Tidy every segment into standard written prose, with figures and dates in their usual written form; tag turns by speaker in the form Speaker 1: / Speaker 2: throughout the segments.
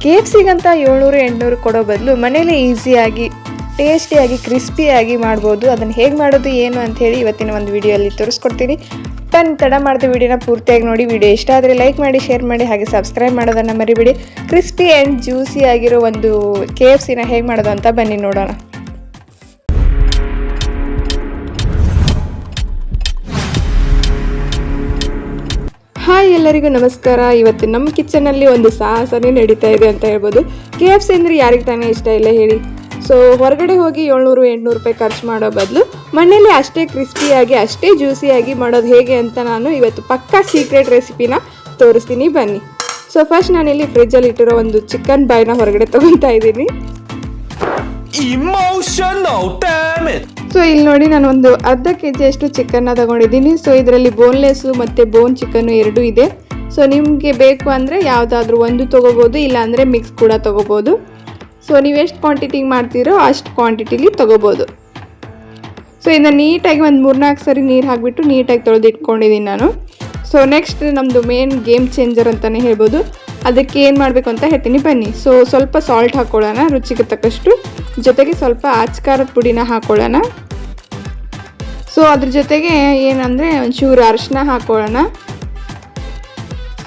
Speaker 1: KFCಗಂತ 700-800 ಕೊಡೋ ಬದಲು ಮನೇಲಿ ಈಸಿಯಾಗಿ ಟೇಸ್ಟಿಯಾಗಿ ಕ್ರಿಸ್ಪಿಯಾಗಿ ಮಾಡ್ಬೋದು. ಅದನ್ನು ಹೇಗೆ ಮಾಡೋದು ಏನು ಅಂತ ಹೇಳಿ ಇವತ್ತಿನ ಒಂದು ವಿಡಿಯೋಲ್ಲಿ ತೋರಿಸ್ಕೊಡ್ತೀನಿ. ತಡ ಮಾಡಿದ ವಿಡಿಯೋನ ಪೂರ್ತಿಯಾಗಿ ನೋಡಿ. ವಿಡಿಯೋ ಇಷ್ಟ ಆದರೆ ಲೈಕ್ ಮಾಡಿ, ಶೇರ್ ಮಾಡಿ, ಹಾಗೆ ಸಬ್ಸ್ಕ್ರೈಬ್ ಮಾಡೋದನ್ನು ಮರಿಬೇಡಿ. ಕ್ರಿಸ್ಪಿ ಆ್ಯಂಡ್ ಜ್ಯೂಸಿ ಆಗಿರೋ ಒಂದು KFCನ ಹೇಗೆ ಮಾಡೋದು ಅಂತ ಬನ್ನಿ ನೋಡೋಣ. ಹಾಯ್, ಎಲ್ಲರಿಗೂ ನಮಸ್ಕಾರ. ಇವತ್ತು ನಮ್ಮ ಕಿಚನಲ್ಲಿ ಒಂದು ಸಾಹಸನೇ ನಡೀತಾ ಇದೆ ಅಂತ ಹೇಳ್ಬೋದು. KFC ಅಂದರೆ ಯಾರಿಗೆ ತಾನೇ ಇಷ್ಟ ಇಲ್ಲ ಹೇಳಿ. ಸೊ ಹೊರಗಡೆ ಹೋಗಿ 700-800 ರೂಪಾಯಿ ಖರ್ಚು ಮಾಡೋ ಬದಲು ಮನೇಲಿ ಅಷ್ಟೇ ಕ್ರಿಸ್ಪಿಯಾಗಿ ಅಷ್ಟೇ ಜ್ಯೂಸಿಯಾಗಿ ಮಾಡೋದು ಹೇಗೆ ಅಂತ ನಾನು ಇವತ್ತು ಪಕ್ಕಾ ಸೀಕ್ರೆಟ್ ರೆಸಿಪಿನ ತೋರಿಸ್ತೀನಿ, ಬನ್ನಿ. ಸೊ ಫಸ್ಟ್ ನಾನಿಲ್ಲಿ ಫ್ರಿಜ್ಜಲ್ಲಿ ಇಟ್ಟಿರೋ ಒಂದು ಚಿಕನ್ ಬಾಯ್ನ ಹೊರಗಡೆ ತೊಗೊತಾ ಇದ್ದೀನಿ. ಸೊ ಇಲ್ಲಿ ನೋಡಿ, ನಾನು ಒಂದು ಅರ್ಧ kg ಅಷ್ಟು ಚಿಕನ್ನ ತಗೊಂಡಿದ್ದೀನಿ. ಸೊ ಇದರಲ್ಲಿ ಬೋನ್ಲೆಸ್ಸು ಮತ್ತು ಬೋನ್ ಚಿಕನ್ನು ಎರಡೂ ಇದೆ. ಸೊ ನಿಮಗೆ ಬೇಕು ಅಂದರೆ ಯಾವುದಾದ್ರೂ ಒಂದು ತೊಗೋಬೋದು, ಇಲ್ಲಾಂದರೆ ಮಿಕ್ಸ್ ಕೂಡ ತೊಗೋಬೋದು. ಸೊ ನೀವು ಎಷ್ಟು ಕ್ವಾಂಟಿಟಿಗೆ ಮಾಡ್ತೀರೋ ಅಷ್ಟು ಕ್ವಾಂಟಿಟಿಲಿ ತೊಗೋಬೋದು. ಸೊ ಇದನ್ನು ನೀಟಾಗಿ ಒಂದು 3-4 ಸರಿ ನೀರು ಹಾಕಿಬಿಟ್ಟು ನೀಟಾಗಿ ತೊಳೆದು ಇಟ್ಕೊಂಡಿದ್ದೀನಿ ನಾನು. ಸೊ ನೆಕ್ಸ್ಟ್ ನಮ್ಮದು ಮೇನ್ ಗೇಮ್ ಚೇಂಜರ್ ಅಂತಲೇ ಹೇಳ್ಬೋದು. ಅದಕ್ಕೆ ಏನು ಮಾಡಬೇಕು ಅಂತ ಹೇಳ್ತೀನಿ, ಬನ್ನಿ. ಸೊ ಸ್ವಲ್ಪ ಸಾಲ್ಟ್ ಹಾಕ್ಕೊಳ್ಳೋಣ, ರುಚಿಗೆ ತಕ್ಕಷ್ಟು. ಜೊತೆಗೆ ಸ್ವಲ್ಪ ಖಾರದ ಪುಡಿನ ಹಾಕ್ಕೊಳ್ಳೋಣ. ಸೊ ಅದ್ರ ಜೊತೆಗೆ ಏನಂದರೆ ಒಂಚೂರು ಅರಿಶಿನ ಹಾಕ್ಕೊಳ್ಳೋಣ.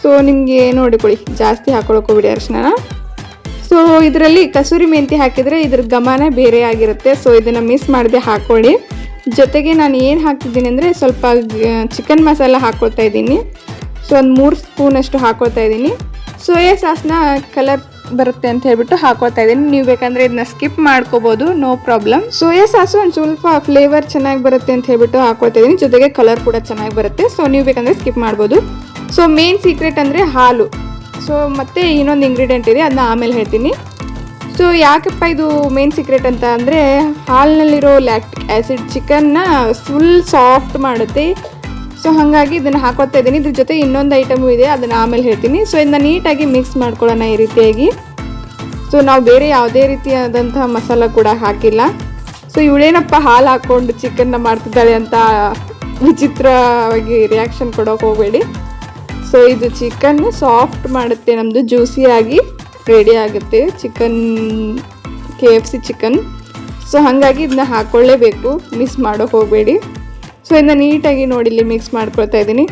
Speaker 1: ಸೊ ನಿಮಗೆ ನೋಡಿಕೊಳ್ಳಿ, ಜಾಸ್ತಿ ಹಾಕ್ಕೊಳಕ್ಕೆ ಹೋಗ್ಬಿಡಿ ಅರಿಶಿನ. ಸೊ ಇದರಲ್ಲಿ ಕಸೂರಿ ಮೆಂತಿ ಹಾಕಿದರೆ ಇದ್ರ ಘಮನ ಬೇರೆ ಆಗಿರುತ್ತೆ. ಸೊ ಇದನ್ನು ಮಿಸ್ ಮಾಡದೆ ಹಾಕ್ಕೊಳ್ಳಿ. ಜೊತೆಗೆ ನಾನು ಏನು ಹಾಕ್ತಿದ್ದೀನಿ ಅಂದರೆ ಸ್ವಲ್ಪ ಚಿಕನ್ ಮಸಾಲ ಹಾಕ್ಕೊಳ್ತಾ ಇದ್ದೀನಿ. ಸೊ ಒಂದು 3 ಸ್ಪೂನಷ್ಟು ಹಾಕ್ಕೊಳ್ತಾ ಇದ್ದೀನಿ. ಸೋಯಾ ಸಾಸ್ನ ಕಲರ್ ಬರುತ್ತೆ ಅಂತ ಹೇಳ್ಬಿಟ್ಟು ಹಾಕ್ಕೊಳ್ತಾ ಇದ್ದೀನಿ. ನೀವು ಬೇಕಂದರೆ ಇದನ್ನ ಸ್ಕಿಪ್ ಮಾಡ್ಕೋಬೋದು, ನೋ ಪ್ರಾಬ್ಲಮ್. ಸೋಯಾ ಸಾಸು ಒಂದು ಸ್ವಲ್ಪ ಫ್ಲೇವರ್ ಚೆನ್ನಾಗಿ ಬರುತ್ತೆ ಅಂತ ಹೇಳ್ಬಿಟ್ಟು ಹಾಕ್ಕೊಳ್ತಾ ಇದ್ದೀನಿ. ಜೊತೆಗೆ ಕಲರ್ ಕೂಡ ಚೆನ್ನಾಗಿ ಬರುತ್ತೆ. ಸೊ ನೀವು ಬೇಕಂದರೆ ಸ್ಕಿಪ್ ಮಾಡ್ಬೋದು. ಸೊ ಮೇನ್ ಸೀಕ್ರೆಟ್ ಅಂದರೆ ಹಾಲು. ಸೊ ಮತ್ತು ಇನ್ನೊಂದು ಇಂಗ್ರೀಡಿಯೆಂಟ್ ಇದೆ, ಅದನ್ನ ಆಮೇಲೆ ಹೇಳ್ತೀನಿ. ಸೊ ಯಾಕಪ್ಪ ಇದು ಮೇನ್ ಸೀಕ್ರೆಟ್ ಅಂತ ಅಂದರೆ, ಹಾಲಿನಲ್ಲಿರೋ ಲ್ಯಾಕ್ಟಿಕ್ ಆ್ಯಸಿಡ್ ಚಿಕನ್ನ ಫುಲ್ ಸಾಫ್ಟ್ ಮಾಡುತ್ತೆ. ಸೊ ಹಾಗಾಗಿ ಇದನ್ನು ಹಾಕೋತಾ ಇದ್ದೀನಿ. ಇದ್ರ ಜೊತೆ ಇನ್ನೊಂದು ಐಟಮು ಇದೆ, ಅದನ್ನು ಆಮೇಲೆ ಹೇಳ್ತೀನಿ. ಸೊ ಇದನ್ನ ನೀಟಾಗಿ ಮಿಕ್ಸ್ ಮಾಡ್ಕೊಳ್ಳೋಣ ಈ ರೀತಿಯಾಗಿ. ಸೊ ನಾವು ಬೇರೆ ಯಾವುದೇ ರೀತಿಯಾದಂತಹ ಮಸಾಲ ಕೂಡ ಹಾಕಿಲ್ಲ. ಸೊ ಇವಳೇನಪ್ಪ ಹಾಲು ಹಾಕ್ಕೊಂಡು ಚಿಕನ್ನ ಮಾಡ್ತಿದ್ದಾಳೆ ಅಂತ ವಿಚಿತ್ರವಾಗಿ ರಿಯಾಕ್ಷನ್ ಕೊಡೋಕೆ ಹೋಗಬೇಡಿ. ಸೊ ಇದು ಚಿಕನ್ ಸಾಫ್ಟ್ ಮಾಡುತ್ತೆ, ನಮ್ಮದು ಜ್ಯೂಸಿಯಾಗಿ ರೆಡಿ ಆಗುತ್ತೆ ಚಿಕನ್, KFC ಚಿಕನ್. ಸೊ ಹಾಗಾಗಿ ಇದನ್ನ ಹಾಕ್ಕೊಳ್ಳೇಬೇಕು, ಮಿಸ್ ಮಾಡೋಕೆ ಹೋಗಬೇಡಿ. ಸೊ ಇದನ್ನ ನೀಟಾಗಿ ನೋಡಿ ಇಲ್ಲಿ ಮಿಕ್ಸ್ ಮಾಡ್ಕೊಳ್ತಾ ಇದ್ದೀನಿ.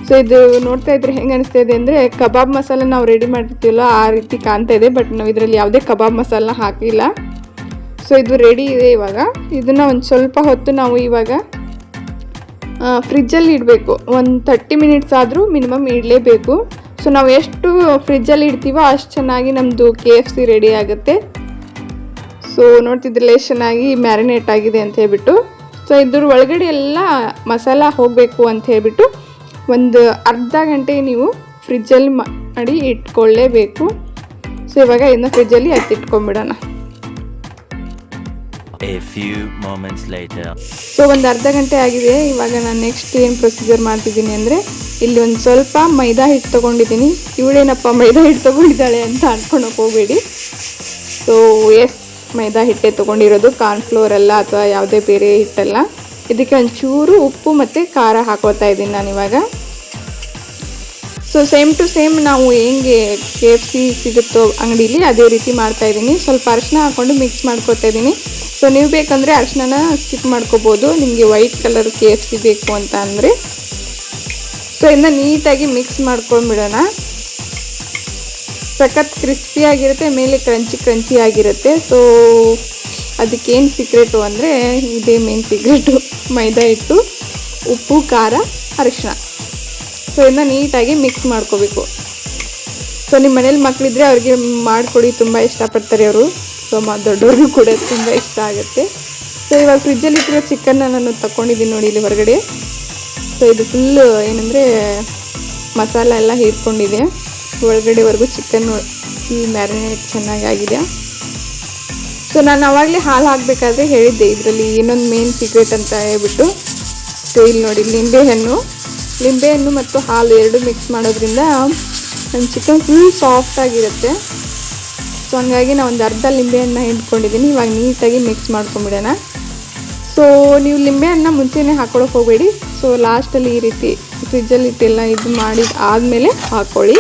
Speaker 1: ಸೊ ಇದು ನೋಡ್ತಾ ಇದ್ರೆ ಹೆಂಗೆ ಅನಿಸ್ತಾ ಇದೆ ಅಂದರೆ, ಕಬಾಬ್ ಮಸಾಲ ನಾವು ರೆಡಿ ಮಾಡಿರ್ತೀವಲ್ಲ ಆ ರೀತಿ ಕಾಣ್ತಾ ಇದೆ. ಬಟ್ ನಾವು ಇದರಲ್ಲಿ ಯಾವುದೇ ಕಬಾಬ್ ಮಸಾಲ ಹಾಕಿಲ್ಲ. ಸೊ ಇದು ರೆಡಿ ಇದೆ. ಇವಾಗ ಇದನ್ನು ಒಂದು ಸ್ವಲ್ಪ ಹೊತ್ತು ನಾವು ಇವಾಗ ಫ್ರಿಜ್ಜಲ್ಲಿ ಇಡಬೇಕು. ಒಂದು 30 ಮಿನಿಟ್ಸ್ ಆದರೂ ಮಿನಿಮಮ್ ಇಡಲೇಬೇಕು. ಸೊ ನಾವು ಎಷ್ಟು ಫ್ರಿಜ್ಜಲ್ಲಿ ಇಡ್ತೀವೋ ಅಷ್ಟು ಚೆನ್ನಾಗಿ ನಮ್ಮದು KFC ರೆಡಿ ಆಗುತ್ತೆ. ಸೊ ನೋಡ್ತಿದ್ರಲ್ಲ ಎಷ್ಟು ಚೆನ್ನಾಗಿ ಮ್ಯಾರಿನೇಟ್ ಆಗಿದೆ ಅಂತ ಹೇಳ್ಬಿಟ್ಟು. ಸೊ ಇದ್ರ ಒಳಗಡೆ ಎಲ್ಲ ಮಸಾಲ ಹೋಗಬೇಕು ಅಂತ ಹೇಳ್ಬಿಟ್ಟು ಒಂದು ಅರ್ಧ ಗಂಟೆ ನೀವು ಫ್ರಿಜ್ಜಲ್ಲಿ ಮಾಡಿ ಇಟ್ಕೊಳ್ಳೇಬೇಕು. ಸೊ ಇವಾಗ ಇದನ್ನ ಫ್ರಿಜ್ಜಲ್ಲಿ ಎತ್ತಿಟ್ಕೊಂಡ್ಬಿಡೋಣ. ಸೊ ಒಂದು ಅರ್ಧ ಗಂಟೆ ಆಗಿದೆ. ಇವಾಗ ನಾನು ನೆಕ್ಸ್ಟ್ ಏನು ಪ್ರೊಸೀಜರ್ ಮಾಡ್ತಿದ್ದೀನಿ ಅಂದರೆ, ಇಲ್ಲಿ ಒಂದು ಸ್ವಲ್ಪ ಮೈದಾ ಹಿಟ್ಟು ತೊಗೊಂಡಿದ್ದೀನಿ. ಇವಳೇನಪ್ಪ ಮೈದಾ ಹಿಟ್ಟು ತೊಗೊಂಡಿದ್ದಾಳೆ ಅಂತ ಅನ್ಕೊಳಕ್ಕೆ ಹೋಗಬೇಡಿ. ಸೊ ಮೈದಾ ಹಿಟ್ಟೆ ತೊಗೊಂಡಿರೋದು, ಕಾರ್ನ್ಫ್ಲೋರ್ ಅಲ್ಲ ಅಥವಾ ಯಾವುದೇ ಬೇರೆ ಹಿಟ್ಟಲ್ಲ. ಇದಕ್ಕೆ ಒಂಚೂರು ಉಪ್ಪು ಮತ್ತು ಖಾರ ಹಾಕೋತಾ ಇದ್ದೀನಿ ನಾನಿವಾಗ. ಸೊ ಸೇಮ್ ಟು ಸೇಮ್ ನಾವು ಹೆಂಗೆ KFC ಸಿಗುತ್ತೋ ಅಂಗಡೀಲಿ ಅದೇ ರೀತಿ ಮಾಡ್ತಾಯಿದ್ದೀನಿ. ಸ್ವಲ್ಪ ಅರಿಶಿನ ಹಾಕ್ಕೊಂಡು ಮಿಕ್ಸ್ ಮಾಡ್ಕೊತಾ ಇದ್ದೀನಿ. ಸೊ ನೀವು ಬೇಕಂದರೆ ಅರಿಶಿನ ಸ್ಕಿಪ್ ಮಾಡ್ಕೋಬೋದು, ನಿಮಗೆ ವೈಟ್ ಕಲರ್ KFC ಬೇಕು ಅಂತ ಅಂದರೆ. ಸೊ ಇದನ್ನ ನೀಟಾಗಿ ಮಿಕ್ಸ್ ಮಾಡ್ಕೊಂಡ್ಬಿಡೋಣ. ಸಖತ್ ಕ್ರಿಸ್ಪಿಯಾಗಿರುತ್ತೆ, ಮೇಲೆ ಕ್ರಂಚಿ ಆಗಿರುತ್ತೆ. ಸೊ ಅದಕ್ಕೇನು ಸೀಕ್ರೆಟು ಅಂದರೆ, ಇದೇ ಮೇನ್ ಸೀಕ್ರೆಟು, ಮೈದಾ ಹಿಟ್ಟು, ಉಪ್ಪು, ಖಾರ, ಅರಿಶಿನ. ಸೊ ಇದನ್ನ ನೀಟಾಗಿ ಮಿಕ್ಸ್ ಮಾಡ್ಕೋಬೇಕು. ಸೊ ನಿಮ್ಮ ಮನೇಲಿ ಮಕ್ಕಳಿದ್ರೆ ಅವ್ರಿಗೆ ಮಾಡಿಕೊಡಿ, ತುಂಬ ಇಷ್ಟಪಡ್ತಾರೆ ಅವರು. ಸೊ ದೊಡ್ಡವ್ರಿಗೂ ಕೂಡ ತುಂಬ ಇಷ್ಟ ಆಗುತ್ತೆ. ಸೊ ಇವಾಗ ಫ್ರಿಜ್ಜಲ್ಲಿ ಇಟ್ಟಿರೋ ಚಿಕನ್ನ ನಾನು ತಗೊಂಡಿದ್ದೀನಿ ನೋಡಿ ಇಲ್ಲಿ ಹೊರಗಡೆ. ಸೊ ಇದು ಫುಲ್ಲು ಏನಂದರೆ ಮಸಾಲ ಎಲ್ಲ ಹೀರ್ಕೊಂಡಿದೆ, ಒಳಗಡೆವರೆಗೂ ಚಿಕನ್ ಫುಲ್ ಮ್ಯಾರಿನೇಟ್ ಚೆನ್ನಾಗಿ ಆಗಿದೆ. ಸೊ ನಾನು ಆವಾಗಲೇ ಹಾಲು ಹಾಕಬೇಕಾದ್ರೆ ಹೇಳಿದ್ದೆ ಇದರಲ್ಲಿ ಇನ್ನೊಂದು ಮೇನ್ ಸೀಕ್ರೆಟ್ ಅಂತ ಹೇಳ್ಬಿಟ್ಟು. ಸೊ ಇಲ್ಲಿ ನೋಡಿ, ಲಿಂಬೆಹಣ್ಣು ಮತ್ತು ಹಾಲು ಎರಡು ಮಿಕ್ಸ್ ಮಾಡೋದ್ರಿಂದ ನನ್ನ ಚಿಕನ್ ಫುಲ್ ಸಾಫ್ಟಾಗಿರುತ್ತೆ. ಸೊ ಹಂಗಾಗಿ ನಾನು ಒಂದು ಅರ್ಧ ಲಿಂಬೆಹಣ್ಣು ಹಿಂಡ್ಕೊಂಡಿದ್ದೀನಿ. ಇವಾಗ ನೀಟಾಗಿ ಮಿಕ್ಸ್ ಮಾಡ್ಕೊಂಬಿಡೋಣ. ಸೊ ನೀವು ಲಿಂಬೆಹಣ್ಣು ಮುಂಚೆನೇ ಹಾಕ್ಕೊಳಕ್ಕೆ ಹೋಗಬೇಡಿ. ಸೊ ಲಾಸ್ಟಲ್ಲಿ ಈ ರೀತಿ ಫ್ರಿಜ್ಜಲ್ಲಿ ಇಟ್ಟೆಲ್ಲ ಇದು ಮಾಡಿ ಆದಮೇಲೆ ಹಾಕ್ಕೊಳ್ಳಿ.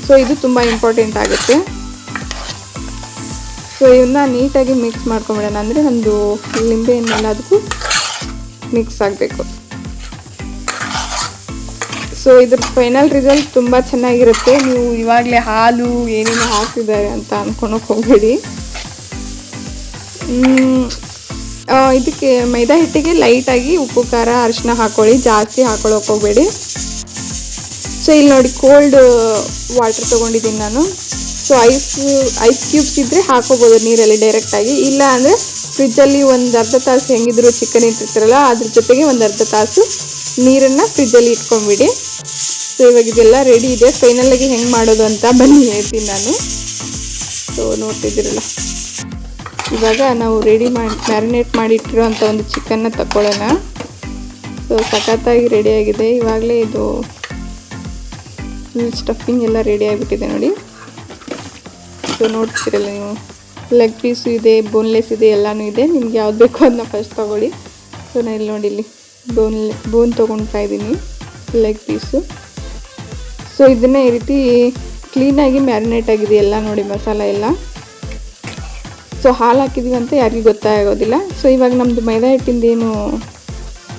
Speaker 1: ಸೊ ಇದು ತುಂಬ ಇಂಪಾರ್ಟೆಂಟ್ ಆಗುತ್ತೆ. ಸೊ ಇವನ್ನ ನೀಟಾಗಿ ಮಿಕ್ಸ್ ಮಾಡ್ಕೊಂಬಿಡೋಣ, ಅಂದರೆ ನಮ್ಮದು ಲಿಂಬೆಹಣ್ಣೆಲ್ಲದಕ್ಕೂ ಮಿಕ್ಸ್ ಆಗಬೇಕು. ಸೊ ಇದ್ರ ಫೈನಲ್ ರಿಸಲ್ಟ್ ತುಂಬ ಚೆನ್ನಾಗಿರುತ್ತೆ. ನೀವು ಇವಾಗಲೇ ಹಾಲು ಏನೇನು ಹಾಕ್ತಿದ್ದಾರೆ ಅಂತ ಅಂದ್ಕೊಳಕ್ಕೆ ಹೋಗಬೇಡಿ. ಇದಕ್ಕೆ ಮೈದಾ ಹಿಟ್ಟಿಗೆ ಲೈಟಾಗಿ ಉಪ್ಪು ಖಾರ ಅರಿಶಿನ ಹಾಕ್ಕೊಳ್ಳಿ, ಜಾಸ್ತಿ ಹಾಕೊಳ್ಳೋಕೆ ಹೋಗಬೇಡಿ. ಸೊ ಇಲ್ಲಿ ನೋಡಿ ಕೋಲ್ಡ್ ವಾಟರ್ ತೊಗೊಂಡಿದ್ದೀನಿ ನಾನು. ಸೊ ಐಸ್ ಕ್ಯೂಬ್ಸ್ ಇದ್ದರೆ ಹಾಕೋಬೋದು ನೀರಲ್ಲಿ ಡೈರೆಕ್ಟಾಗಿ, ಇಲ್ಲ ಅಂದರೆ ಫ್ರಿಜ್ಜಲ್ಲಿ ಒಂದು ಅರ್ಧ ತಾಸು ಹೆಂಗಿದ್ರು ಚಿಕನ್ ಇಟ್ಟಿರ್ತಾರಲ್ಲ ಅದ್ರ ಜೊತೆಗೆ ಒಂದು ಅರ್ಧ ತಾಸು ನೀರನ್ನು ಫ್ರಿಜ್ಜಲ್ಲಿ ಇಟ್ಕೊಂಬಿಡಿ. ಸೊ ಇವಾಗ ಇದೆಲ್ಲ ರೆಡಿ ಇದೆ. ಫೈನಲಾಗಿ ಹೆಂಗೆ ಮಾಡೋದು ಅಂತ ಬನ್ನಿ ಹೇಳ್ತೀನಿ ನಾನು. ಸೊ ನೋಡ್ತಿದ್ದೀರಲ್ಲ, ಇವಾಗ ನಾವು ಮ್ಯಾರಿನೇಟ್ ಮಾಡಿಟ್ಟಿರೋ ಅಂಥ ಒಂದು ಚಿಕನ್ನ ತಗೊಳ್ಳೋಣ. ಸೊ ಸಖತ್ತಾಗಿ ರೆಡಿಯಾಗಿದೆ. ಇವಾಗಲೇ ಇದು ಸ್ಟಫಿಂಗ್ ಎಲ್ಲ ರೆಡಿ ಆಗಿಬಿಟ್ಟಿದೆ ನೋಡಿ. ಸೊ ನೋಡ್ತಿರಲ್ಲ ನೀವು, ಲೆಗ್ ಪೀಸು ಇದೆ, ಬೋನ್ಲೆಸ್ ಇದೆ, ಎಲ್ಲನೂ ಇದೆ. ನಿಮ್ಗೆ ಯಾವ್ದು ಬೇಕೋ ಅದನ್ನ ಫಸ್ಟ್ ತೊಗೊಳ್ಳಿ. ಸೊ ನಾನು ಇಲ್ಲಿ ನೋಡಿ, ಇಲ್ಲಿ ಬೋನ್ ತೊಗೊಳ್ತಾ ಇದ್ದೀನಿ, ಲೆಗ್ ಪೀಸು. ಸೊ ಇದನ್ನೇ ಈ ರೀತಿ ಕ್ಲೀನಾಗಿ ಮ್ಯಾರಿನೇಟ್ ಆಗಿದೆ ಎಲ್ಲ ನೋಡಿ, ಮಸಾಲ ಎಲ್ಲ. ಸೊ ಹಾಲು ಹಾಕಿದ್ದೀವಿ ಅಂತ ಯಾರಿಗೂ ಗೊತ್ತಾಗೋದಿಲ್ಲ. ಸೊ ಇವಾಗ ನಮ್ಮದು ಮೈದಾ ಹಿಟ್ಟಿಂದೇನು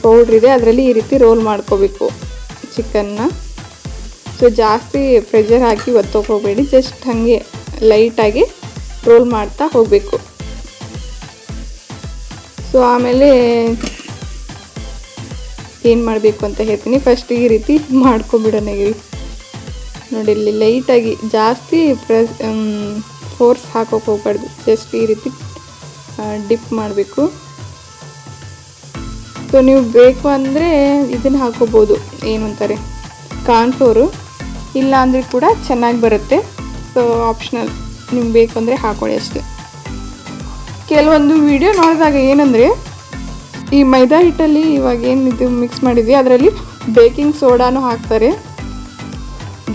Speaker 1: ಪೌಡ್ರ್ ಇದೆ ಅದರಲ್ಲಿ ಈ ರೀತಿ ರೋಲ್ ಮಾಡ್ಕೋಬೇಕು ಚಿಕನ್ನ. ಸೊ ಜಾಸ್ತಿ ಪ್ರೆಷರ್ ಹಾಕಿ ಒತ್ತೋಕೆ ಹೋಗಬೇಡಿ, ಜಸ್ಟ್ ಹಾಗೆ ಲೈಟಾಗಿ ರೋಲ್ ಮಾಡ್ತಾ ಹೋಗಬೇಕು. ಸೊ ಆಮೇಲೆ ಏನು ಮಾಡಬೇಕು ಅಂತ ಹೇಳ್ತೀನಿ. ಫಸ್ಟ್ ಈ ರೀತಿ ಮಾಡ್ಕೊಬಿಡೋಣ. ನೋಡಿ ಇಲ್ಲಿ ಲೈಟಾಗಿ, ಜಾಸ್ತಿ ಫೋರ್ಸ್ ಹಾಕೋಕೆ ಹೋಗ್ಬಾರ್ದು, ಜಸ್ಟ್ ಈ ರೀತಿ ಡಿಪ್ ಮಾಡಬೇಕು. ಸೊ ನೀವು ಬೇಕು ಅಂದರೆ ಇದನ್ನು ಹಾಕೋಬೋದು, ಏನಂತಾರೆ ಕಾರ್ನ್ಫ್ಲೋರು, ಇಲ್ಲ ಅಂದರೆ ಕೂಡ ಚೆನ್ನಾಗಿ ಬರುತ್ತೆ. ಸೊ ಆಪ್ಷನಲ್, ನಿಮ್ಗೆ ಬೇಕು ಅಂದರೆ ಹಾಕೊಳ್ಳಿ ಅಷ್ಟೇ. ಕೆಲವೊಂದು ವಿಡಿಯೋ ನೋಡಿದಾಗ ಏನಂದರೆ ಈ ಮೈದಾ ಹಿಟ್ಟಲ್ಲಿ ಇವಾಗ ಏನು ಇದು ಮಿಕ್ಸ್ ಮಾಡಿದ್ವಿ ಅದರಲ್ಲಿ ಬೇಕಿಂಗ್ ಸೋಡಾನು ಹಾಕ್ತಾರೆ.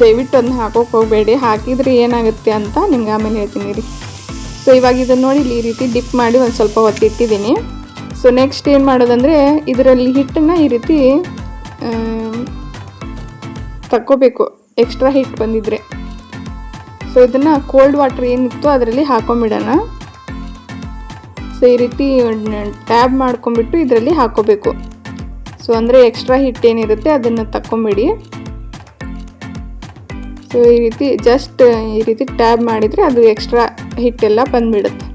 Speaker 1: ದಯವಿಟ್ಟು ಅದನ್ನ ಹಾಕೋಕೆ ಹೋಗಬೇಡಿ, ಹಾಕಿದರೆ ಏನಾಗುತ್ತೆ ಅಂತ ನಿಮ್ಗೆ ಆಮೇಲೆ ಹೇಳ್ತೀನಿ ರೀ. ಸೊ ಇವಾಗ ಇದನ್ನು ನೋಡಿ ಈ ರೀತಿ ಡಿಪ್ ಮಾಡಿ ಒಂದು ಸ್ವಲ್ಪ ಹೊತ್ತು ಇಟ್ಟಿದ್ದೀನಿ. ಸೊ ನೆಕ್ಸ್ಟ್ ಏನು ಮಾಡೋದಂದರೆ ಇದರಲ್ಲಿ ಹಿಟ್ಟನ್ನು ಈ ರೀತಿ ತಕ್ಕೋಬೇಕು, ಎಕ್ಸ್ಟ್ರಾ ಹಿಟ್ಟು ಬಂದಿದ್ರೆ. ಸೊ ಇದನ್ನು ಕೋಲ್ಡ್ ವಾಟರ್ ಏನಿತ್ತು ಅದರಲ್ಲಿ ಹಾಕೊಂಬಿಡೋಣ. ಸೊ ಈ ರೀತಿ ಟ್ಯಾಬ್ ಮಾಡ್ಕೊಂಬಿಟ್ಟು ಇದರಲ್ಲಿ ಹಾಕೋಬೇಕು. ಸೊ ಅಂದರೆ ಎಕ್ಸ್ಟ್ರಾ ಹಿಟ್ಟು ಏನಿರುತ್ತೆ ಅದನ್ನು ತಕ್ಕೊಂಬಿಡಿ. ಸೊ ಈ ರೀತಿ ಜಸ್ಟ್ ಈ ರೀತಿ ಟ್ಯಾಬ್ ಮಾಡಿದರೆ ಅದು ಎಕ್ಸ್ಟ್ರಾ ಹಿಟ್ಟೆಲ್ಲ ಬಂದುಬಿಡುತ್ತೆ.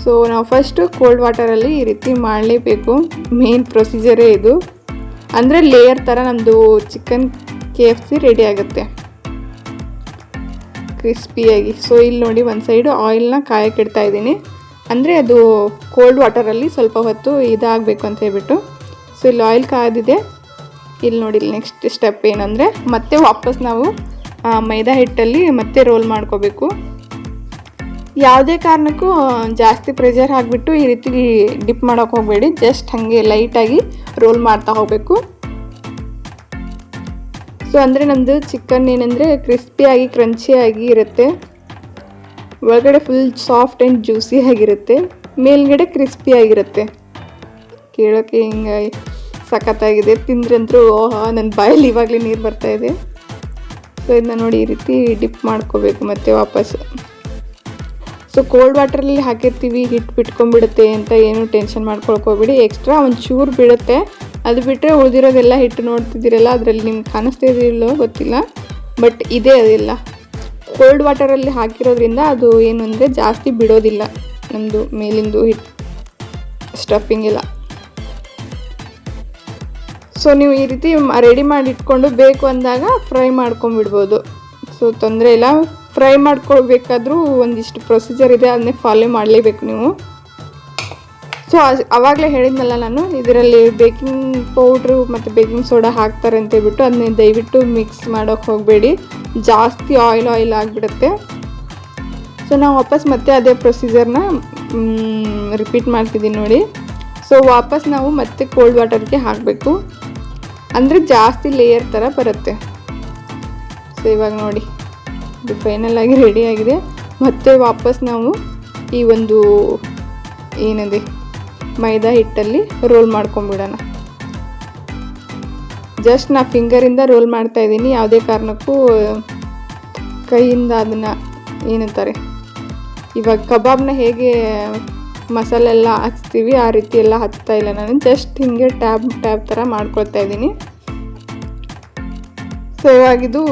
Speaker 1: ಸೊ ನಾವು ಫಸ್ಟು ಕೋಲ್ಡ್ ವಾಟರಲ್ಲಿ ಈ ರೀತಿ ಮಾಡಲೇಬೇಕು, ಮೇನ್ ಪ್ರೊಸೀಜರೇ ಇದು. ಅಂದರೆ ಲೇಯರ್ ಥರ ನಮ್ಮದು ಚಿಕನ್ KFC ರೆಡಿ ಆಗುತ್ತೆ ಕ್ರಿಸ್ಪಿಯಾಗಿ. ಸೊ ಇಲ್ಲಿ ನೋಡಿ ಒಂದು ಸೈಡು ಆಯಿಲ್ನ ಕಾಯಕ್ಕೆ ಇಡ್ತಾ ಇದ್ದೀನಿ, ಅಂದರೆ ಅದು ಕೋಲ್ಡ್ ವಾಟರಲ್ಲಿ ಸ್ವಲ್ಪ ಹೊತ್ತು ಇದಾಗಬೇಕು ಅಂತ ಹೇಳ್ಬಿಟ್ಟು. ಸೊ ಇಲ್ಲಿ ಆಯಿಲ್ ಕಾದಿದೆ. ಇಲ್ಲಿ ನೋಡಿ, ಇಲ್ಲಿ ನೆಕ್ಸ್ಟ್ ಸ್ಟೆಪ್ ಏನಂದರೆ ಮತ್ತೆ ವಾಪಸ್ ನಾವು ಮೈದಾ ಹಿಟ್ಟಲ್ಲಿ ಮತ್ತೆ ರೋಲ್ ಮಾಡ್ಕೋಬೇಕು. ಯಾವುದೇ ಕಾರಣಕ್ಕೂ ಜಾಸ್ತಿ ಪ್ರೆಷರ್ ಹಾಕಿಬಿಟ್ಟು ಈ ರೀತಿ ಡಿಪ್ ಮಾಡೋಕೆ ಹೋಗಬೇಡಿ, ಜಸ್ಟ್ ಹಾಗೆ ಲೈಟಾಗಿ ರೋಲ್ ಮಾಡ್ತಾ ಹೋಗಬೇಕು. ಸೊ ಅಂದರೆ ನಮ್ಮದು ಚಿಕನ್ ಏನಂದರೆ ಕ್ರಿಸ್ಪಿಯಾಗಿ ಕ್ರಂಚಿಯಾಗಿ ಇರುತ್ತೆ, ಒಳಗಡೆ ಫುಲ್ ಸಾಫ್ಟ್ ಆ್ಯಂಡ್ ಜ್ಯೂಸಿ ಆಗಿರುತ್ತೆ, ಮೇಲ್ಗಡೆ ಕ್ರಿಸ್ಪಿಯಾಗಿರುತ್ತೆ. ಕೇಳೋಕ್ಕೆ ಹಿಂಗೆ ಸಖತ್ತಾಗಿದೆ, ತಿಂದ್ರಂತರೂ ನನ್ನ ಬಾಯಲ್ಲಿ ಇವಾಗಲೇ ನೀರು ಬರ್ತಾಯಿದೆ. ಸೊ ಇದನ್ನ ನೋಡಿ ಈ ರೀತಿ ಡಿಪ್ ಮಾಡ್ಕೋಬೇಕು ಮತ್ತೆ ವಾಪಸ್. ಸೊ ಕೋಲ್ಡ್ ವಾಟ್ರಲ್ಲಿ ಹಾಕಿರ್ತೀವಿ, ಹಿಟ್ಟು ಬಿಟ್ಕೊಂಡ್ಬಿಡುತ್ತೆ ಅಂತ ಏನು ಟೆನ್ಷನ್ ಮಾಡ್ಕೊಳಕ್ಕೆ ಹೋಗ್ಬೇಡಿ. ಎಕ್ಸ್ಟ್ರಾ ಒಂದು ಚೂರು ಬೀಳುತ್ತೆ, ಅದು ಬಿಟ್ಟರೆ ಉಳಿದಿರೋದೆಲ್ಲ ಹಿಟ್ಟು ನೋಡ್ತಿದ್ದೀರಲ್ಲ ಅದರಲ್ಲಿ ನಿಮ್ಗೆ ಕಾಣಿಸ್ತಿದಿಲ್ಲೋ ಗೊತ್ತಿಲ್ಲ, ಬಟ್ ಇದೆ ಅದೆಲ್ಲ ಕೋಲ್ಡ್ ವಾಟರಲ್ಲಿ ಹಾಕಿರೋದ್ರಿಂದ ಅದು ಏನು ಅಂದರೆ ಜಾಸ್ತಿ ಬಿಡೋದಿಲ್ಲ ನಮ್ಮದು ಮೇಲಿಂದು ಹಿಟ್ಟು ಸ್ಟಫಿಂಗ್ ಎಲ್ಲ. ಸೊ ನೀವು ಈ ರೀತಿ ರೆಡಿ ಮಾಡಿ ಇಟ್ಕೊಂಡು ಬೇಕು ಅಂದಾಗ ಫ್ರೈ ಮಾಡ್ಕೊಂಬಿಡ್ಬೋದು. ಸೊ ತೊಂದರೆ ಇಲ್ಲ. ಫ್ರೈ ಮಾಡ್ಕೊಳ್ಬೇಕಾದ್ರೂ ಒಂದಿಷ್ಟು ಪ್ರೊಸೀಜರ್ ಇದೆ, ಅದನ್ನೇ ಫಾಲೋ ಮಾಡಲೇಬೇಕು ನೀವು. ಸೊ ಆವಾಗಲೇ ಹೇಳಿದ್ನಲ್ಲ ನಾನು, ಇದರಲ್ಲಿ ಬೇಕಿಂಗ್ ಪೌಡ್ರು ಮತ್ತು ಬೇಕಿಂಗ್ ಸೋಡಾ ಹಾಕ್ತಾರೆ ಅಂತ ಹೇಳ್ಬಿಟ್ಟು ಅದನ್ನೇ ದಯವಿಟ್ಟು ಮಿಕ್ಸ್ ಮಾಡೋಕ್ಕೆ ಹೋಗಬೇಡಿ, ಜಾಸ್ತಿ ಆಯಿಲ್ ಆಗಿಬಿಡುತ್ತೆ. ಸೊ ನಾವು ವಾಪಸ್ ಮತ್ತೆ ಅದೇ ಪ್ರೊಸೀಜರ್ನ ರಿಪೀಟ್ ಮಾಡ್ತಿದ್ದೀನಿ ನೋಡಿ. ಸೊ ವಾಪಸ್ ನಾವು ಮತ್ತೆ ಕೋಲ್ಡ್ ವಾಟರ್ಗೆ ಹಾಕಬೇಕು, ಅಂದರೆ ಜಾಸ್ತಿ ಲೇಯರ್ ಥರ ಬರುತ್ತೆ. ಸೊ ಇವಾಗ ನೋಡಿ ಇದು ಫೈನಲ್ ಆಗಿ ರೆಡಿ ಆಗಿದೆ. ಮತ್ತೆ ವಾಪಸ್ ನಾವು ಈ ಒಂದು ಏನಿದೆ ಮೈದಾ ಹಿಟ್ಟಲ್ಲಿ ರೋಲ್ ಮಾಡ್ಕೊಂಬಿಡೋಣ. ಜಸ್ಟ್ ನಾ ಫಿಂಗರಿಂದ ರೋಲ್ ಮಾಡ್ತಾಯಿದ್ದೀನಿ, ಯಾವುದೇ ಕಾರಣಕ್ಕೂ ಕೈಯಿಂದ ಅದನ್ನು ಏನಂತಾರೆ ಇವಾಗ ಕಬಾಬ್ನ ಹೇಗೆ ಮಸಾಲೆ ಎಲ್ಲ ಹಚ್ತೀವಿ ಆ ರೀತಿ ಎಲ್ಲ ಹಚ್ತಾ ಇಲ್ಲ ನಾನು, ಜಸ್ಟ್ ಹಿಂಗೆ ಟ್ಯಾಬ್ ಥರ ಮಾಡ್ಕೊಳ್ತಾ ಇದ್ದೀನಿ. ಸೊ ಇವಾಗಿದು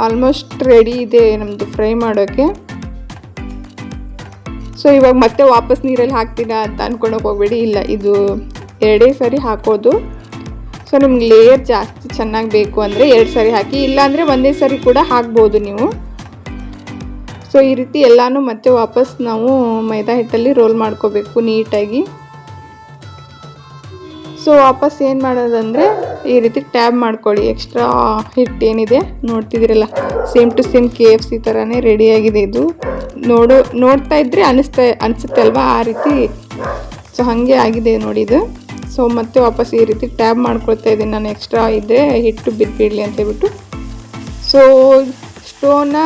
Speaker 1: ಆಲ್ಮೋಸ್ಟ್ ರೆಡಿ ಇದೆ ನಮ್ಮದು ಫ್ರೈ ಮಾಡೋಕ್ಕೆ. ಸೊ ಇವಾಗ ಮತ್ತೆ ವಾಪಸ್ ನೀರಲ್ಲಿ ಹಾಕ್ತೀನ ಅಂತ ಅಂದ್ಕೊಳಕ್ಕೆ ಹೋಗ್ಬೇಡಿ, ಇಲ್ಲ ಇದು 2 ಸರಿ ಹಾಕೋದು. ಸೊ ನಿಮ್ಗೆ ಲೇಯರ್ ಜಾಸ್ತಿ ಚೆನ್ನಾಗಿ ಬೇಕು ಅಂದರೆ 2 ಸರಿ ಹಾಕಿ, ಇಲ್ಲಾಂದರೆ ಒಂದೇ ಸರಿ ಕೂಡ ಹಾಕ್ಬೋದು ನೀವು. ಸೊ ಈ ರೀತಿ ಎಲ್ಲನೂ ಮತ್ತೆ ವಾಪಸ್ ನಾವು ಮೈದಾ ಹಿಟ್ಟಲ್ಲಿ ರೋಲ್ ಮಾಡ್ಕೋಬೇಕು ನೀಟಾಗಿ. ಸೊ ವಾಪಸ್ ಏನು ಮಾಡೋದಂದರೆ ಈ ರೀತಿ ಟ್ಯಾಬ್ ಮಾಡ್ಕೊಳ್ಳಿ. ಎಕ್ಸ್ಟ್ರಾ ಹಿಟ್ಟು ಏನಿದೆ ನೋಡ್ತಿದ್ದೀರಲ್ಲ, ಸೇಮ್ ಟು ಸೇಮ್ KFC ಥರನೇ ರೆಡಿಯಾಗಿದೆ ಇದು. ನೋಡ್ತಾ ಇದ್ದರೆ ಅನಿಸುತ್ತೆ ಅಲ್ವಾ ಆ ರೀತಿ. ಸೊ ಹಾಗೆ ಆಗಿದೆ ನೋಡಿ ಇದು. ಸೊ ಮತ್ತೆ ವಾಪಸ್ ಈ ರೀತಿ ಟ್ಯಾಬ್ ಮಾಡ್ಕೊಳ್ತಾ ಇದ್ದೀನಿ ನಾನು, ಎಕ್ಸ್ಟ್ರಾ ಇದ್ದರೆ ಹಿಟ್ಟು ಬಿದ್ದುಬಿಡಲಿ ಅಂತ ಹೇಳ್ಬಿಟ್ಟು. ಸೊ ಸ್ಟೋವ್ನ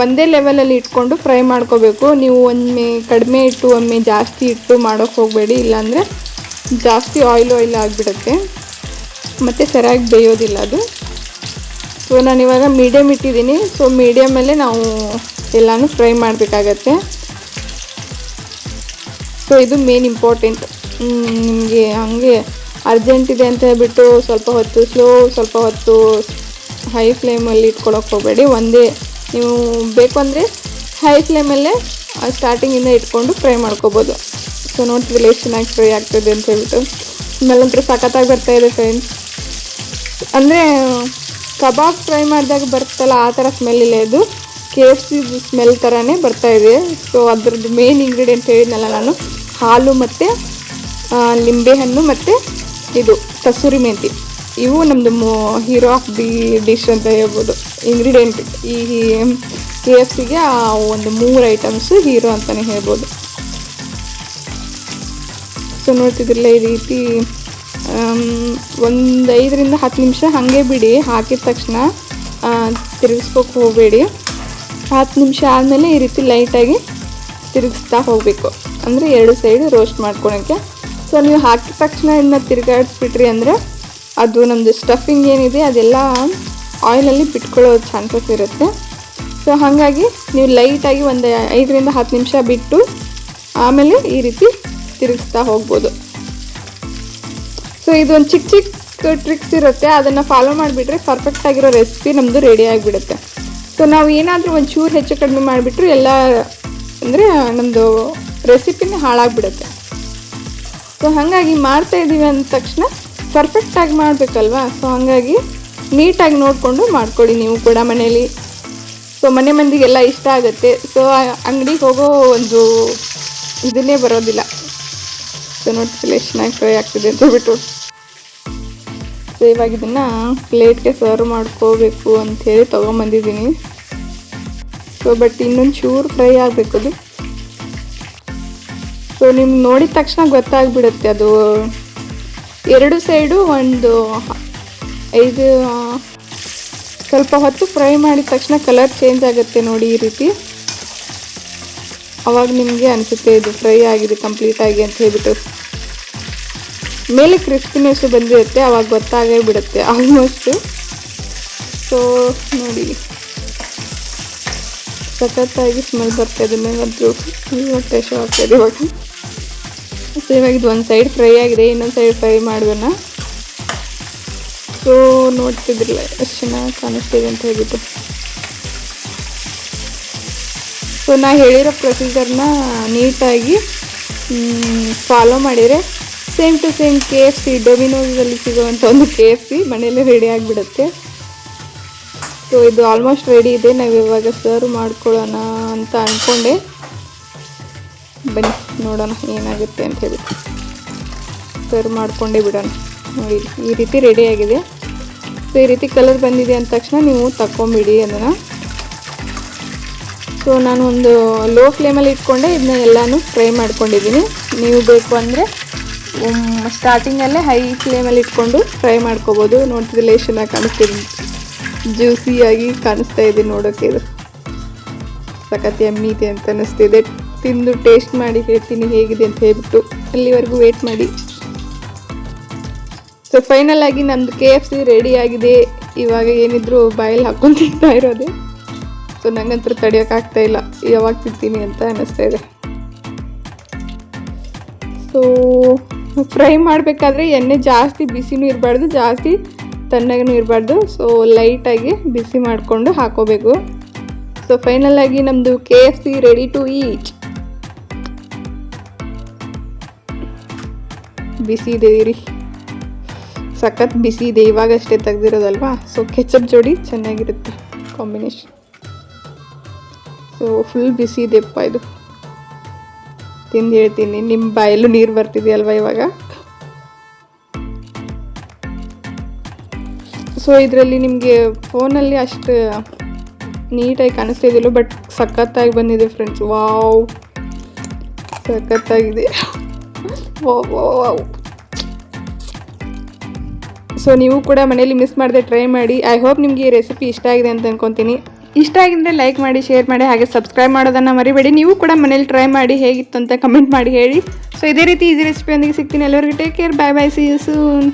Speaker 1: ಒಂದೇ ಲೆವೆಲಲ್ಲಿ ಇಟ್ಕೊಂಡು ಫ್ರೈ ಮಾಡ್ಕೋಬೇಕು. ನೀವು ಒಮ್ಮೆ ಕಡಿಮೆ ಇಟ್ಟು ಒಮ್ಮೆ ಜಾಸ್ತಿ ಇಟ್ಟು ಮಾಡೋಕ್ಕೆ ಹೋಗಬೇಡಿ, ಇಲ್ಲಾಂದರೆ ಜಾಸ್ತಿ ಆಯಿಲ್ ಆಗಿಬಿಡುತ್ತೆ ಮತ್ತು ಸರಿಯಾಗಿ ಬೇಯೋದಿಲ್ಲ ಅದು. ಸೊ ನಾನಿವಾಗ ಮೀಡಿಯಮ್ ಇಟ್ಟಿದ್ದೀನಿ. ಸೊ ಮೀಡಿಯಮಲ್ಲೇ ನಾವು ಎಲ್ಲನೂ ಫ್ರೈ ಮಾಡಬೇಕಾಗತ್ತೆ. ಸೊ ಇದು ಮೇನ್ ಇಂಪಾರ್ಟೆಂಟ್. ನಿಮಗೆ ಹಾಗೆ ಅರ್ಜೆಂಟ್ ಇದೆ ಅಂತ ಹೇಳ್ಬಿಟ್ಟು ಸ್ವಲ್ಪ ಹೊತ್ತು ಹೈ ಫ್ಲೇಮಲ್ಲಿ ಇಟ್ಕೊಳಕ್ಕೆ ಹೋಗಬೇಡಿ. ಒಂದೇ ನೀವು ಬೇಕು ಅಂದರೆ ಹೈ ಫ್ಲೇಮಲ್ಲೇ ಸ್ಟಾರ್ಟಿಂಗಿಂದ ಇಟ್ಕೊಂಡು ಫ್ರೈ ಮಾಡ್ಕೋಬೋದು. ಸೊ ನೋಡ್ತಿದ್ದಿಲ್ಲ ಎಷ್ಟು ಚೆನ್ನಾಗಿ ಫ್ರೈ ಆಗ್ತದೆ ಅಂತ ಹೇಳ್ಬಿಟ್ಟು. ಸ್ಮೆಲ್ಲಂತೂ ಸಖತ್ತಾಗಿ ಬರ್ತಾಯಿದೆ ಫ್ರೆಂಡ್ಸ್. ಅಂದರೆ ಕಬಾಬ್ ಫ್ರೈ ಮಾಡಿದಾಗ ಬರ್ತಲ್ಲ ಆ ಥರ ಸ್ಮೆಲ್ ಇಲ್ಲ, ಇದು KFC ಸ್ಮೆಲ್ ಥರನೇ ಬರ್ತಾಯಿದೆ. ಸೊ ಅದ್ರದ್ದು ಮೇನ್ ಇಂಗ್ರೀಡಿಯೆಂಟ್ ಹೇಳಿದ್ನಲ್ಲ ನಾನು, ಹಾಲು ಮತ್ತು ಲಿಂಬೆಹಣ್ಣು ಮತ್ತು ಇದು ಕಸೂರಿ ಮೆಂತಿ, ಇವು ನಮ್ಮದು ಹೀರೋ ಆಫ್ ದಿ ಡಿಶ್ ಅಂತ ಹೇಳ್ಬೋದು ಇಂಗ್ರೀಡಿಯೆಂಟ್. ಈ KFCಗೆ ಒಂದು 3 ಐಟಮ್ಸು ಹೀರೋ ಅಂತಲೇ ಹೇಳ್ಬೋದು. ಸೊ ನೋಡ್ತಿದ್ರಲ್ಲ ಈ ರೀತಿ ಒಂದು 5ರಿಂದ 10 ನಿಮಿಷ ಹಾಗೆ ಬಿಡಿ. ಹಾಕಿದ ತಕ್ಷಣ ತಿರುಗಿಸ್ಕೋಕೆ ಹೋಗಬೇಡಿ. 10 ನಿಮಿಷ ಆದಮೇಲೆ ಈ ರೀತಿ ಲೈಟಾಗಿ ತಿರುಗಿಸ್ತಾ ಹೋಗಬೇಕು, ಅಂದರೆ 2 ಸೈಡು ರೋಸ್ಟ್ ಮಾಡ್ಕೊಳಕ್ಕೆ. ಸೊ ನೀವು ಹಾಕಿದ ತಕ್ಷಣ ಇದನ್ನ ತಿರುಗಾಡಿಸ್ಬಿಟ್ರಿ ಅಂದರೆ ಅದು ನಮ್ಮದು ಸ್ಟಫಿಂಗ್ ಏನಿದೆ ಅದೆಲ್ಲ ಆಯಿಲಲ್ಲಿ ಬಿಟ್ಕೊಳ್ಳೋ ಚಾನ್ಸಸ್ ಇರುತ್ತೆ. ಸೊ ಹಾಗಾಗಿ ನೀವು ಲೈಟಾಗಿ ಒಂದು 5ರಿಂದ 10 ನಿಮಿಷ ಬಿಟ್ಟು ಆಮೇಲೆ ಈ ರೀತಿ ತಿರುಗಿಸ್ತಾ ಹೋಗ್ಬೋದು. ಸೊ ಇದೊಂದು ಚಿಕ್ಕ ಟ್ರಿಕ್ಸ್ ಇರುತ್ತೆ, ಅದನ್ನು ಫಾಲೋ ಮಾಡಿಬಿಟ್ರೆ ಪರ್ಫೆಕ್ಟಾಗಿರೋ ರೆಸಿಪಿ ನಮ್ಮದು ರೆಡಿ ಆಗಿಬಿಡುತ್ತೆ. ಸೊ ನಾವು ಏನಾದರೂ ಒಂಚೂರು ಹೆಚ್ಚು ಕಡಿಮೆ ಮಾಡಿಬಿಟ್ರು ಎಲ್ಲ ಅಂದರೆ ನಮ್ಮದು ರೆಸಿಪಿನೇ ಹಾಳಾಗಿಬಿಡುತ್ತೆ. ಸೊ ಹಾಗಾಗಿ ಮಾಡ್ತಾಯಿದ್ದೀವಿ ಅಂದ ತಕ್ಷಣ ಪರ್ಫೆಕ್ಟಾಗಿ ಮಾಡಬೇಕಲ್ವಾ. ಸೊ ಹಾಗಾಗಿ ನೀಟಾಗಿ ನೋಡಿಕೊಂಡು ಮಾಡ್ಕೊಳ್ಳಿ ನೀವು ಕೂಡ ಮನೇಲಿ. ಸೊ ಮನೆ ಮಂದಿಗೆಲ್ಲ ಇಷ್ಟ ಆಗುತ್ತೆ. ಸೊ ಅಂಗಡಿಗೆ ಹೋಗೋ ಒಂದು ಇದನ್ನೇ ಬರೋದಿಲ್ಲ. ಸೊ ನೋಡ್ತಿಲ್ಲ ಎಷ್ಟು ಚೆನ್ನಾಗಿ ಫ್ರೈ ಆಗ್ತಿದೆ ಅಂತ ಹೇಳ್ಬಿಟ್ಟು. ಸೊ ಇವಾಗ ಇದನ್ನು ಪ್ಲೇಟ್ಗೆ ಸರ್ವ್ ಮಾಡ್ಕೋಬೇಕು ಅಂಥೇಳಿ ತೊಗೊಂಬಂದಿದ್ದೀನಿ. ಸೊ ಬಟ್ ಇನ್ನೊಂದು ಚೂರು ಫ್ರೈ ಆಗಬೇಕು ಅದು. ಸೊ ನಿಮ್ಗೆ ನೋಡಿದ ತಕ್ಷಣ ಗೊತ್ತಾಗ್ಬಿಡುತ್ತೆ ಅದು 2 ಸೈಡು ಒಂದು 5 ಸ್ವಲ್ಪ ಹೊತ್ತು ಫ್ರೈ ಮಾಡಿದ ತಕ್ಷಣ ಕಲರ್ ಚೇಂಜ್ ಆಗುತ್ತೆ ನೋಡಿ ಈ ರೀತಿ. ಅವಾಗ ನಿಮಗೆ ಅನಿಸುತ್ತೆ ಇದು ಫ್ರೈ ಆಗಿದೆ ಕಂಪ್ಲೀಟಾಗಿ ಅಂತ ಹೇಳ್ಬಿಟ್ಟು. ಮೇಲೆ ಕ್ರಿಸ್ಪಿನೆಸ್ಸು ಬಂದಿರುತ್ತೆ, ಅವಾಗ ಗೊತ್ತಾಗೇ ಬಿಡುತ್ತೆ ಆಲ್ಮೋಸ್ಟು. ಸೊ ನೋಡಿ ಸಖತ್ತಾಗಿ ಸ್ಮೆಲ್ ಬರ್ತಾಯಿದೆ, ನನಗಂತೂ ಹೊಟ್ಟೆ ಶೋ ಆಗ್ತಾಯಿದೆ ಇವಾಗ. ಸೊ ಇವಾಗ ಇದು ಒಂದು ಸೈಡ್ ಫ್ರೈ ಆಗಿದೆ, ಇನ್ನೊಂದು ಸೈಡ್ ಫ್ರೈ ಮಾಡೋಣ. ಸೊ ನೋಡ್ತಿದ್ರಲ್ಲ ಎಷ್ಟು ಚೆನ್ನಾಗಿ ಕಾಣಿಸ್ತಿದೆ ಅಂತ ಹೇಳ್ಬಿಟ್ಟು. ಸೊ ನಾ ಹೇಳಿರೋ ಪ್ರೊಸೀಜರ್ನ ನೀಟಾಗಿ ಫಾಲೋ ಮಾಡಿದರೆ ಸೇಮ್ ಟು ಸೇಮ್ KFC ಡೊಮಿನೋಸಲ್ಲಿ ಸಿಗೋವಂಥ ಒಂದು KFC ಮನೆಯಲ್ಲೇ ರೆಡಿ ಆಗಿಬಿಡುತ್ತೆ. ಸೊ ಇದು ಆಲ್ಮೋಸ್ಟ್ ರೆಡಿ ಇದೆ, ನಾವು ಇವಾಗ ಸರ್ವ್ ಮಾಡ್ಕೊಳ್ಳೋಣ ಅಂತ ಅಂದ್ಕೊಂಡೆ. ಬನ್ನಿ ನೋಡೋಣ ಏನಾಗುತ್ತೆ ಅಂತ ಹೇಳ್ಬಿಟ್ಟು ಸರ್ವ್ ಮಾಡಿಕೊಂಡೇ ಬಿಡೋಣ. ನೋಡಿ ಈ ರೀತಿ ರೆಡಿಯಾಗಿದೆ. ಸೊ ಈ ರೀತಿ ಕಲರ್ ಬಂದಿದೆ ಅಂದ ತಕ್ಷಣ ನೀವು ತಗೊಂಬಿಡಿ ಅದನ್ನು. ಸೊ ನಾನು ಒಂದು ಲೋ ಫ್ಲೇಮಲ್ಲಿ ಇಟ್ಕೊಂಡೆ ಇದನ್ನ ಎಲ್ಲನೂ ಫ್ರೈ ಮಾಡ್ಕೊಂಡಿದ್ದೀನಿ. ನೀವು ಬೇಕು ಅಂದರೆ ಸ್ಟಾರ್ಟಿಂಗಲ್ಲೇ ಹೈ ಫ್ಲೇಮಲ್ಲಿ ಇಟ್ಕೊಂಡು ಫ್ರೈ ಮಾಡ್ಕೋಬೋದು. ನೋಡ್ತಿದ್ದಿಲ್ಲ ಎಷ್ಟು ಚೆನ್ನಾಗಿ ಕಾಣಿಸ್ತಿದೆ, ಜ್ಯೂಸಿಯಾಗಿ ಕಾಣಿಸ್ತಾ ಇದೆ ನೋಡೋಕ್ಕೆ. ಇದು ಸಖತ್ ಯಮ್ಮಿ ಇದೆ ಅಂತ ಅನ್ನಿಸ್ತಿದೆ. ತಿಂದು ಟೇಸ್ಟ್ ಮಾಡಿ ಹೇಳ್ತೀನಿ ಹೇಗಿದೆ ಅಂತ ಹೇಳ್ಬಿಟ್ಟು. ಅಲ್ಲಿವರೆಗೂ ವೇಟ್ ಮಾಡಿ. ಸೊ ಫೈನಲ್ ಆಗಿ ನಮ್ಮದು KFC ರೆಡಿ ಆಗಿದೆ. ಇವಾಗ ಏನಿದ್ರು ಬಾಯಲ್ಲಿ ಹಾಕೊಂಡು ತಿಂತಾ ಇರೋದೆ. ಸೊ ನಂಗಂತೂ ತಡೆಯೋಕ್ಕಾಗ್ತಾ ಇಲ್ಲ, ಯಾವಾಗ ತಿಂತೀನಿ ಅಂತ ಅನ್ನಿಸ್ತಾ ಇದೆ. ಸೊ ಫ್ರೈ ಮಾಡಬೇಕಾದ್ರೆ ಎಣ್ಣೆ ಜಾಸ್ತಿ ಬಿಸಿನೂ ಇರಬಾರ್ದು, ಜಾಸ್ತಿ ತಣ್ಣಗೂ ಇರಬಾರ್ದು. ಸೊ ಲೈಟಾಗಿ ಬಿಸಿ ಮಾಡಿಕೊಂಡು ಹಾಕೋಬೇಕು. ಸೊ ಫೈನಲ್ ಆಗಿ ನಮ್ಮದು KFC ರೆಡಿ ಟು ಈಟ್. ಬಿಸಿ ಇದೆ ರೀ, ಸಖತ್ ಬಿಸಿ ಇದೆ, ಇವಾಗಷ್ಟೇ ತೆಗ್ದಿರೋದಲ್ವಾ. ಸೊ ಕೆಚಪ್ ಜೋಡಿ ಚೆನ್ನಾಗಿರುತ್ತೆ ಕಾಂಬಿನೇಷನ್. ಸೊ ಫುಲ್ ಬಿಸಿ ಇದೆಪ್ಪ ಇದು, ತಿಂದು ಹೇಳ್ತೀನಿ. ನಿಮ್ಮ ಬಾಯಲ್ಲೂ ನೀರು ಬರ್ತಿದೆಯಲ್ವ ಇವಾಗ. ಸೊ ಇದರಲ್ಲಿ ನಿಮಗೆ ಫೋನಲ್ಲಿ ಅಷ್ಟು ನೀಟಾಗಿ ಕಾಣಿಸ್ತಾ ಇದೆಯಲ್ಲ, ಬಟ್ ಸಖತ್ತಾಗಿ ಬಂದಿದೆ ಫ್ರೆಂಡ್ಸ್. ವಾವ್, ಸಖತ್ತಾಗಿದೆ. ವಾವ್. ಸೊ ನೀವು ಕೂಡ ಮನೇಲಿ ಮಿಸ್ ಮಾಡದೆ ಟ್ರೈ ಮಾಡಿ. ಐ ಹೋಪ್ ನಿಮಗೆ ಈ ರೆಸಿಪಿ ಇಷ್ಟ ಆಗಿದೆ ಅಂತ ಅನ್ಕೊತೀನಿ. ಇಷ್ಟ ಆಗಿದ್ರೆ ಲೈಕ್ ಮಾಡಿ, ಶೇರ್ ಮಾಡಿ, ಹಾಗೆ ಸಬ್ಸ್ಕ್ರೈಬ್ ಮಾಡೋದನ್ನು ಮರಿಬೇಡಿ. ನೀವು ಕೂಡ ಮನೇಲಿ ಟ್ರೈ ಮಾಡಿ ಹೇಗಿತ್ತು ಅಂತ ಕಮೆಂಟ್ ಮಾಡಿ ಹೇಳಿ. ಸೊ ಇದೇ ರೀತಿ ಈಸಿ ರೆಸಿಪಿಯೊಂದಿಗೆ ಸಿಗ್ತೀನಿ. ಎಲ್ಲರಿಗೂ take care, bye bye, see you soon.